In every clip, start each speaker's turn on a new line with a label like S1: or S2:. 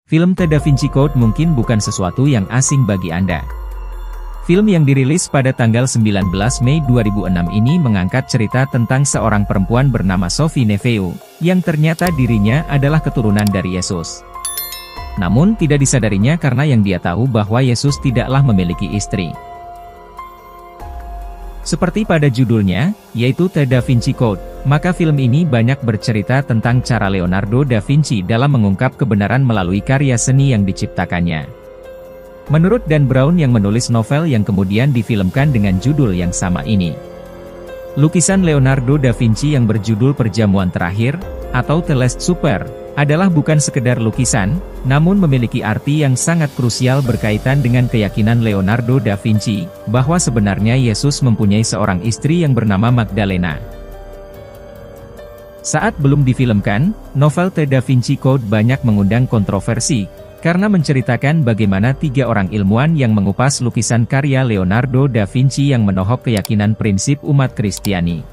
S1: Film The Da Vinci Code mungkin bukan sesuatu yang asing bagi Anda. Film yang dirilis pada tanggal 19 Mei 2006 ini mengangkat cerita tentang seorang perempuan bernama Sophie Neveu, yang ternyata dirinya adalah keturunan dari Yesus. Namun tidak disadarinya karena yang dia tahu bahwa Yesus tidaklah memiliki istri. Seperti pada judulnya, yaitu The Da Vinci Code, maka film ini banyak bercerita tentang cara Leonardo da Vinci dalam mengungkap kebenaran melalui karya seni yang diciptakannya. Menurut Dan Brown yang menulis novel yang kemudian difilmkan dengan judul yang sama ini. Lukisan Leonardo da Vinci yang berjudul Perjamuan Terakhir, atau The Last Supper, adalah bukan sekedar lukisan, namun memiliki arti yang sangat krusial berkaitan dengan keyakinan Leonardo da Vinci, bahwa sebenarnya Yesus mempunyai seorang istri yang bernama Magdalena. Saat belum difilmkan, novel The Da Vinci Code banyak mengundang kontroversi, karena menceritakan bagaimana 3 orang ilmuwan yang mengupas lukisan karya Leonardo da Vinci yang menohok keyakinan prinsip umat Kristiani.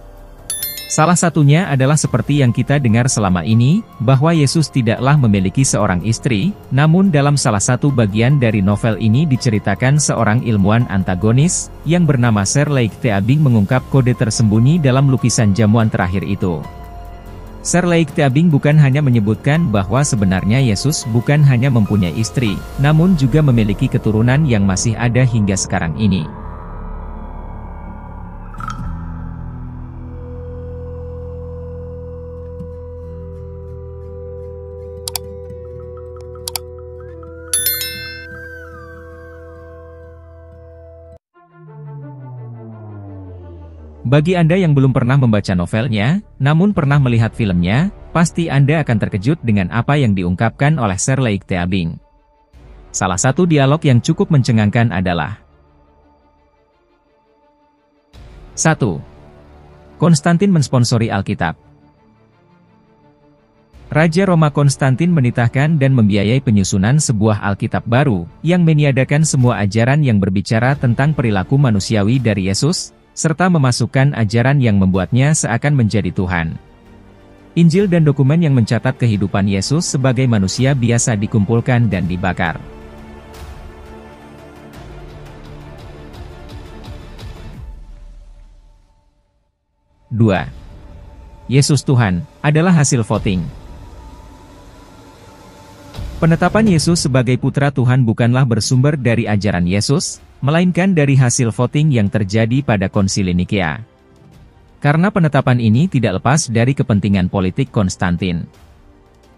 S1: Salah satunya adalah seperti yang kita dengar selama ini, bahwa Yesus tidaklah memiliki seorang istri, namun dalam salah satu bagian dari novel ini diceritakan seorang ilmuwan antagonis, yang bernama Sir Leigh Teabing mengungkap kode tersembunyi dalam lukisan jamuan terakhir itu. Sir Leigh Teabing bukan hanya menyebutkan bahwa sebenarnya Yesus bukan hanya mempunyai istri, namun juga memiliki keturunan yang masih ada hingga sekarang ini. Bagi Anda yang belum pernah membaca novelnya, namun pernah melihat filmnya, pasti Anda akan terkejut dengan apa yang diungkapkan oleh Sir Leigh Teabing. Salah satu dialog yang cukup mencengangkan adalah 1. Konstantin mensponsori Alkitab. Raja Roma Konstantin menitahkan dan membiayai penyusunan sebuah Alkitab baru, yang meniadakan semua ajaran yang berbicara tentang perilaku manusiawi dari Yesus, serta memasukkan ajaran yang membuatnya seakan menjadi Tuhan. Injil dan dokumen yang mencatat kehidupan Yesus sebagai manusia biasa dikumpulkan dan dibakar. Dua. Yesus Tuhan adalah hasil voting. Penetapan Yesus sebagai putra Tuhan bukanlah bersumber dari ajaran Yesus, melainkan dari hasil voting yang terjadi pada Konsili Nikea. Karena penetapan ini tidak lepas dari kepentingan politik Konstantin.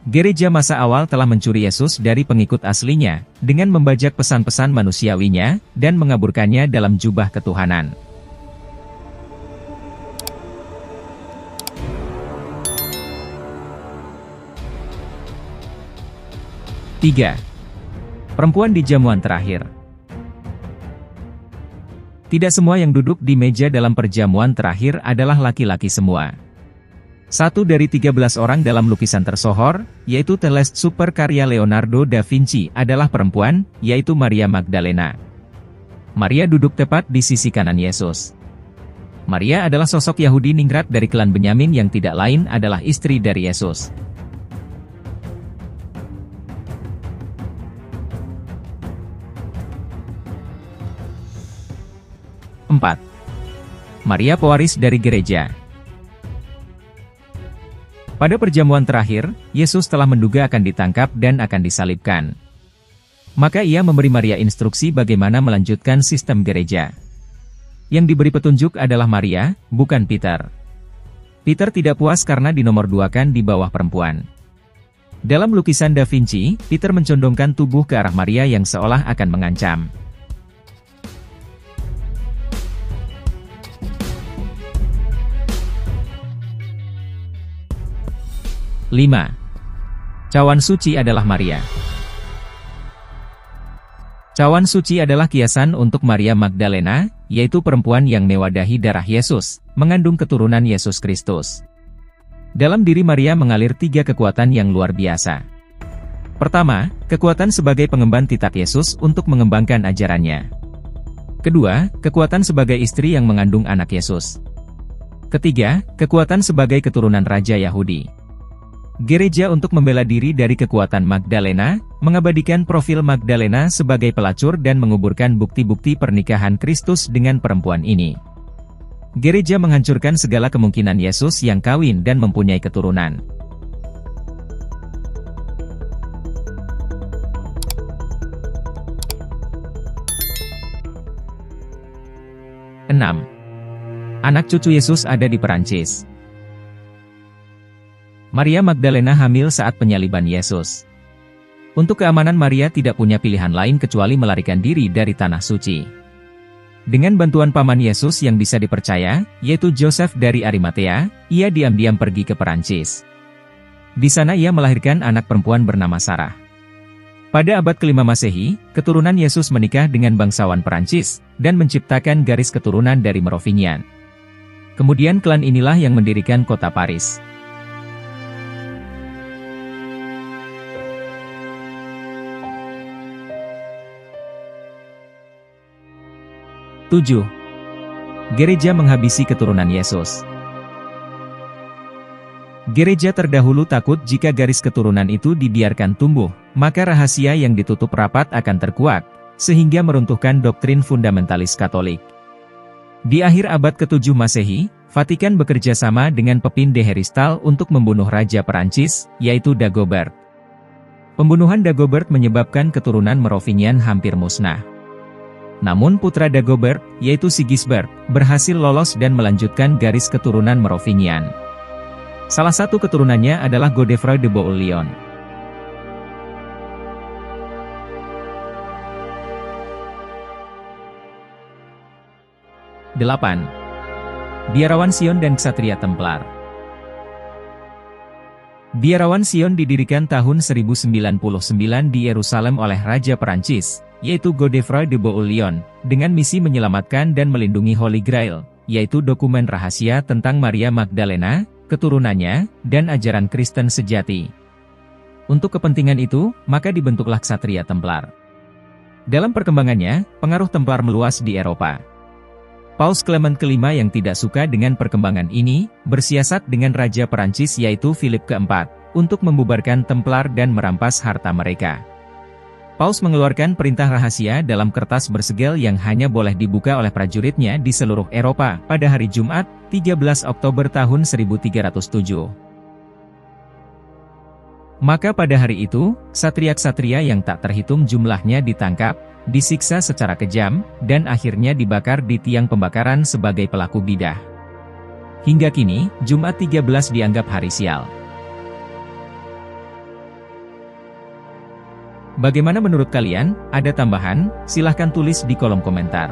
S1: Gereja masa awal telah mencuri Yesus dari pengikut aslinya, dengan membajak pesan-pesan manusiawinya, dan mengaburkannya dalam jubah ketuhanan. Tiga. Perempuan di jamuan terakhir. Tidak semua yang duduk di meja dalam perjamuan terakhir adalah laki-laki semua. 1 dari 13 orang dalam lukisan tersohor, yaitu The Last Supper karya Leonardo da Vinci adalah perempuan, yaitu Maria Magdalena. Maria duduk tepat di sisi kanan Yesus. Maria adalah sosok Yahudi ningrat dari klan Benyamin yang tidak lain adalah istri dari Yesus. 4. Maria pewaris dari gereja. Pada perjamuan terakhir, Yesus telah menduga akan ditangkap dan akan disalibkan. Maka ia memberi Maria instruksi bagaimana melanjutkan sistem gereja. Yang diberi petunjuk adalah Maria, bukan Peter. Peter tidak puas karena dinomorduakan di bawah perempuan. Dalam lukisan Da Vinci, Peter mencondongkan tubuh ke arah Maria yang seolah akan mengancam. 5. Cawan suci adalah Maria. Cawan suci adalah kiasan untuk Maria Magdalena, yaitu perempuan yang mewadahi darah Yesus, mengandung keturunan Yesus Kristus. Dalam diri Maria mengalir 3 kekuatan yang luar biasa. Pertama, kekuatan sebagai pengemban titak Yesus untuk mengembangkan ajarannya. Kedua, kekuatan sebagai istri yang mengandung anak Yesus. Ketiga, kekuatan sebagai keturunan Raja Yahudi. Gereja untuk membela diri dari kekuatan Magdalena, mengabadikan profil Magdalena sebagai pelacur dan menguburkan bukti-bukti pernikahan Kristus dengan perempuan ini. Gereja menghancurkan segala kemungkinan Yesus yang kawin dan mempunyai keturunan. Anak cucu Yesus ada di Perancis. Maria Magdalena hamil saat penyaliban Yesus. Untuk keamanan Maria tidak punya pilihan lain kecuali melarikan diri dari Tanah Suci. Dengan bantuan paman Yesus yang bisa dipercaya, yaitu Joseph dari Arimatea, ia diam-diam pergi ke Perancis. Di sana ia melahirkan anak perempuan bernama Sarah. Pada abad ke-5 Masehi, keturunan Yesus menikah dengan bangsawan Perancis, dan menciptakan garis keturunan dari Merovingian. Kemudian klan inilah yang mendirikan kota Paris. Gereja menghabisi keturunan Yesus. Gereja terdahulu takut jika garis keturunan itu dibiarkan tumbuh, maka rahasia yang ditutup rapat akan terkuak, sehingga meruntuhkan doktrin fundamentalis Katolik. Di akhir abad ke-7 Masehi, Vatikan bekerja sama dengan Pepin de Heristal untuk membunuh Raja Perancis, yaitu Dagobert. Pembunuhan Dagobert menyebabkan keturunan Merovingian hampir musnah. Namun putra Dagobert, yaitu Sigisbert, berhasil lolos dan melanjutkan garis keturunan Merovingian. Salah satu keturunannya adalah Godefroy de Bouillon. Biarawan Sion dan Ksatria Templar. Biarawan Sion didirikan tahun 1099 di Yerusalem oleh Raja Perancis, yaitu Godefroy de Bouillon, dengan misi menyelamatkan dan melindungi Holy Grail, yaitu dokumen rahasia tentang Maria Magdalena, keturunannya, dan ajaran Kristen sejati. Untuk kepentingan itu, maka dibentuklah Ksatria Templar. Dalam perkembangannya, pengaruh Templar meluas di Eropa. Paus Clement kelima yang tidak suka dengan perkembangan ini, bersiasat dengan Raja Perancis yaitu Philip keempat, untuk membubarkan Templar dan merampas harta mereka. Paus mengeluarkan perintah rahasia dalam kertas bersegel yang hanya boleh dibuka oleh prajuritnya di seluruh Eropa pada hari Jumat, 13 Oktober tahun 1307. Maka pada hari itu, ksatria-ksatria yang tak terhitung jumlahnya ditangkap, disiksa secara kejam, dan akhirnya dibakar di tiang pembakaran sebagai pelaku bidah. Hingga kini, Jumat 13 dianggap hari sial. Bagaimana menurut kalian? Ada tambahan? Silahkan tulis di kolom komentar.